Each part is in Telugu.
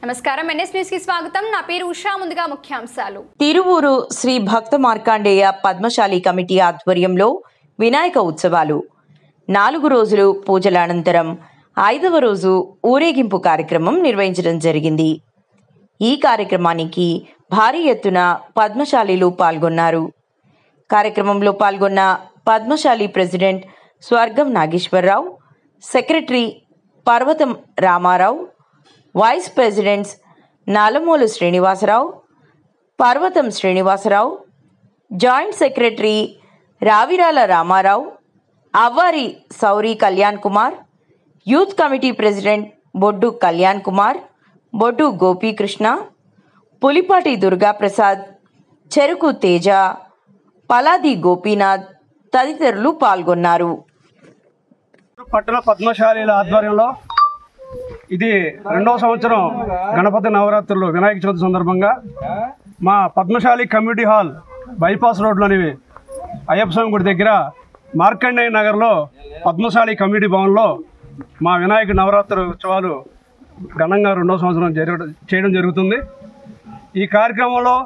నమస్కారం ఎన్ఎస్ న్యూస్ కి స్వాగతం. నా పేరు ఉషా. ముందుగా ముఖ్యాంశాలు. తిరువూరు శ్రీ భక్త మార్కండేయ పద్మశాలి కమిటీ ఆధ్వర్యంలో వినాయక ఉత్సవాలు 4 రోజులు పూజల అనంతరం 5వ రోజు ఊరేగింపు కార్యక్రమం నిర్వహించడం జరిగింది. ఈ కార్యక్రమానికి భారీ ఎత్తున పద్మశాలీలు పాల్గొన్నారు. కార్యక్రమంలో పాల్గొన్న పద్మశాలి ప్రెసిడెంట్ స్వర్గం Nageswararao, secretary Parvatham Ramarao, vice presidents Nalamulu Srinivasarao, Parvatham Srinivasarao, joint secretary Raviraala Ramarao, Avvari Souri Kalyan Kumar, youth committee president Boddu Kalyan Kumar, Boddu Gopikrishna, Pulipati Durgaprasad, Cheruku Teja, పలాది Gopinath తదితరులు పాల్గొన్నారు. పట్టణ పద్మశాలీల ఆధ్వర్యంలో ఇది 2వ సంవత్సరం గణపతి నవరాత్రులు వినాయక చవితి సందర్భంగా మా పద్మశాలి కమ్యూనిటీ హాల్ బైపాస్ రోడ్లోని అయ్యప్ప స్వామి గుడి దగ్గర మార్కండేయ నగర్లో పద్మశాలి కమ్యూనిటీ భవన్లో మా వినాయక నవరాత్రి ఉత్సవాలు ఘనంగా 2వ సంవత్సరం చేయడం జరుగుతుంది. ఈ కార్యక్రమంలో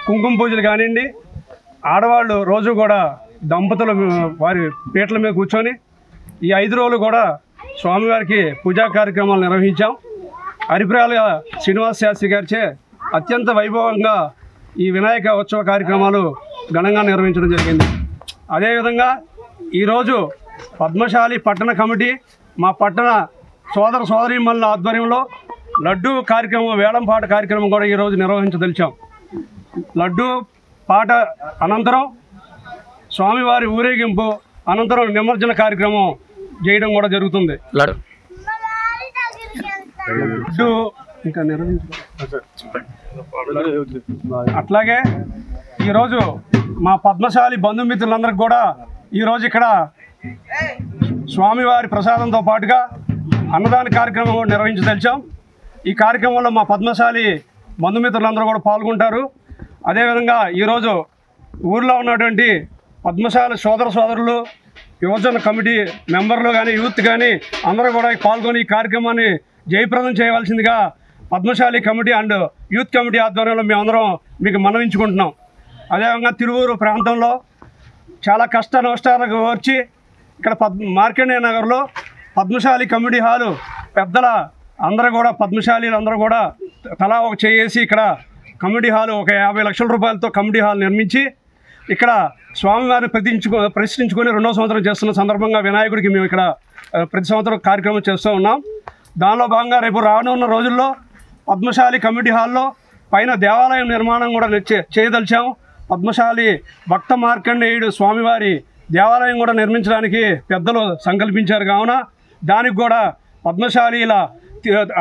కుంకుమ పూజలు కానివ్వండి, ఆడవాళ్ళు రోజు కూడా దంపతులు వారి పీటల మీద కూర్చొని ఈ 5 రోజులు కూడా స్వామివారికి పూజా కార్యక్రమాలు నిర్వహించాం. హరిప్రాల శ్రీనివాస శాస్త్రి గారిచే అత్యంత వైభవంగా ఈ వినాయక ఉత్సవ కార్యక్రమాలు ఘనంగా నిర్వహించడం జరిగింది. అదేవిధంగా ఈరోజు పద్మశాలి పట్టణ కమిటీ మా పట్టణ సోదర సోదరీమణుల ఆధ్వర్యంలో లడ్డూ కార్యక్రమం, వేలం పాట కార్యక్రమం కూడా ఈరోజు నిర్వహించదలిచాం. లడ్డూ పాట అనంతరం స్వామివారి ఊరేగింపు అనంతరం నిమజ్జన కార్యక్రమం చేయడం కూడా జరుగుతుంది. అట్లాగే ఈరోజు మా పద్మశాలి బంధుమిత్రులందరికీ కూడా ఈరోజు ఇక్కడ స్వామివారి ప్రసాదంతో పాటుగా అన్నదాన కార్యక్రమం కూడా నిర్వహించదలిచాం. ఈ కార్యక్రమంలో మా పద్మశాలి బంధుమిత్రులందరూ కూడా పాల్గొంటారు. అదేవిధంగా ఈరోజు ఊర్లో ఉన్నటువంటి పద్మశాలి సోదర సోదరులు, యువజన కమిటీ మెంబర్లు కానీ, యూత్ కానీ అందరూ కూడా పాల్గొని ఈ కార్యక్రమాన్ని జయప్రదం చేయవలసిందిగా Padmashali committee and youth committee ఆధ్వర్యంలో మేమందరం మీకు మనవించుకుంటున్నాం. అదేవిధంగా తిరువూరు ప్రాంతంలో చాలా కష్ట నష్టాలకు వచ్చి ఇక్కడ మార్కండేయ నగర్లో పద్మశాలి కమిటీ హాలు పెద్దల అందరూ కూడా పద్మశాలీలు అందరూ కూడా తలా ఒక చేసి ఇక్కడ కమిటీ హాలు ఒక 50 లక్షల రూపాయలతో కమిటీ హాల్ నిర్మించి ఇక్కడ స్వామివారిని ప్రతిష్ఠించుకొని 2వ సంవత్సరం చేస్తున్న సందర్భంగా వినాయకుడికి మేము ఇక్కడ ప్రతి సంవత్సరం కార్యక్రమం చేస్తూ ఉన్నాం. దానిలో భాగంగా రేపు రానున్న రోజుల్లో పద్మశాలి కమిటీ హాల్లో పైన దేవాలయం నిర్మాణం కూడా చేయదలిచాం. పద్మశాలి భక్త మార్కండేయుడు స్వామివారి దేవాలయం కూడా నిర్మించడానికి పెద్దలు సంకల్పించారు. కావున దానికి కూడా పద్మశాలీల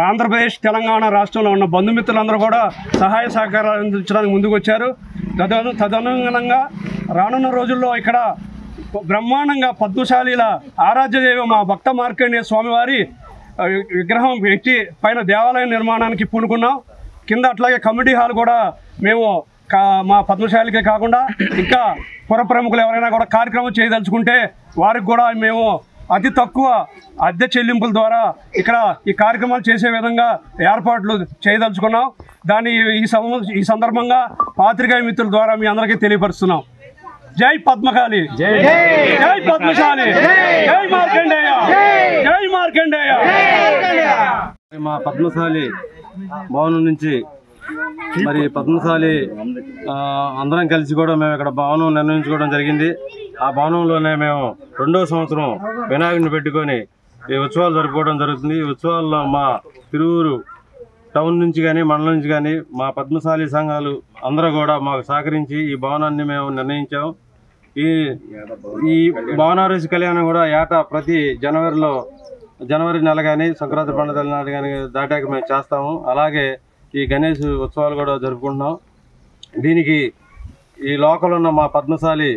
ఆంధ్రప్రదేశ్, తెలంగాణ రాష్ట్రంలో ఉన్న బంధుమిత్రులందరూ కూడా సహాయ సహకారాలు అందించడానికి ముందుకు వచ్చారు. తదనుగుణంగా రానున్న రోజుల్లో ఇక్కడ బ్రహ్మాండంగా పద్మశాలీల ఆరాధ్యదేవి మా భక్త మార్కండేయ స్వామివారి విగ్రహం పెట్టి పైన దేవాలయం నిర్మాణానికి పూనుకున్నాం. కింద అట్లాగే కమిటీ హాల్ కూడా మేము మా పద్మశాలికే కాకుండా ఇంకా పుర ప్రముఖులు ఎవరైనా కూడా కార్యక్రమం చేయదలుచుకుంటే వారికి కూడా మేము అతి తక్కువ అద్దె చెల్లింపుల ద్వారా ఇక్కడ ఈ కార్యక్రమాలు చేసే విధంగా ఏర్పాట్లు చేయదలుచుకున్నాం. దాన్ని ఈ సందర్భంగా పాత్రికేయ మిత్రుల ద్వారా మీ అందరికీ తెలియపరుస్తున్నాం. జై పద్మశాలి, జై పద్మశాలి, జై మార్కండేయ, జై మార్కండేయ. మా పద్మశాలి భవనం నుంచి మరి పద్మశాలి అందరం కలిసి కూడా మేము ఇక్కడ భవనం నిర్ణయించుకోవడం జరిగింది. ఆ భవనంలోనే మేము 2వ సంవత్సరం వినాయకుడిని పెట్టుకొని ఈ ఉత్సవాలు జరుపుకోవడం జరుగుతుంది. ఈ ఉత్సవాల్లో మా తిరువూరు టౌన్ నుంచి కానీ, మండలం నుంచి కానీ మా పద్మశాలి సంఘాలు అందరూ కూడా మాకు సహకరించి ఈ భవనాన్ని మేము నిర్ణయించాము. ఈ భవనారోజు కళ్యాణం కూడా ఏటా ప్రతి జనవరి నెల కానీ, సంక్రాంతి పండుగ నాడు కానీ దాటాక మేము చేస్తాము. అలాగే ఈ గణేష్ ఉత్సవాలు కూడా జరుపుకుంటున్నాం. దీనికి ఈ లోకల్ ఉన్న మా పద్మశాలి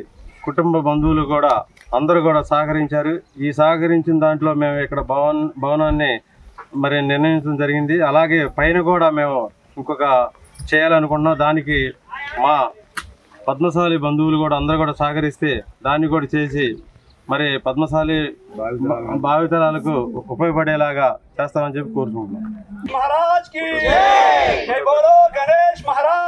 కుటుంబ బంధువులు కూడా అందరూ కూడా సహకరించారు. ఈ సహకరించిన దాంట్లో మేము ఇక్కడ భవనాన్ని మరి నిర్ణయించడం జరిగింది. అలాగే పైన కూడా మేము ఇంకొక చేయాలనుకుంటున్నాం. దానికి మా పద్మశాలి బంధువులు కూడా అందరూ కూడా సహకరిస్తే దాన్ని కూడా చేసి మరి పద్మశాలి భావితరాలకు ఉపయోగపడేలాగా చేస్తామని చెప్పి కోరుకుంటున్నాం. महाराज की जय बोलो गणेश महाराज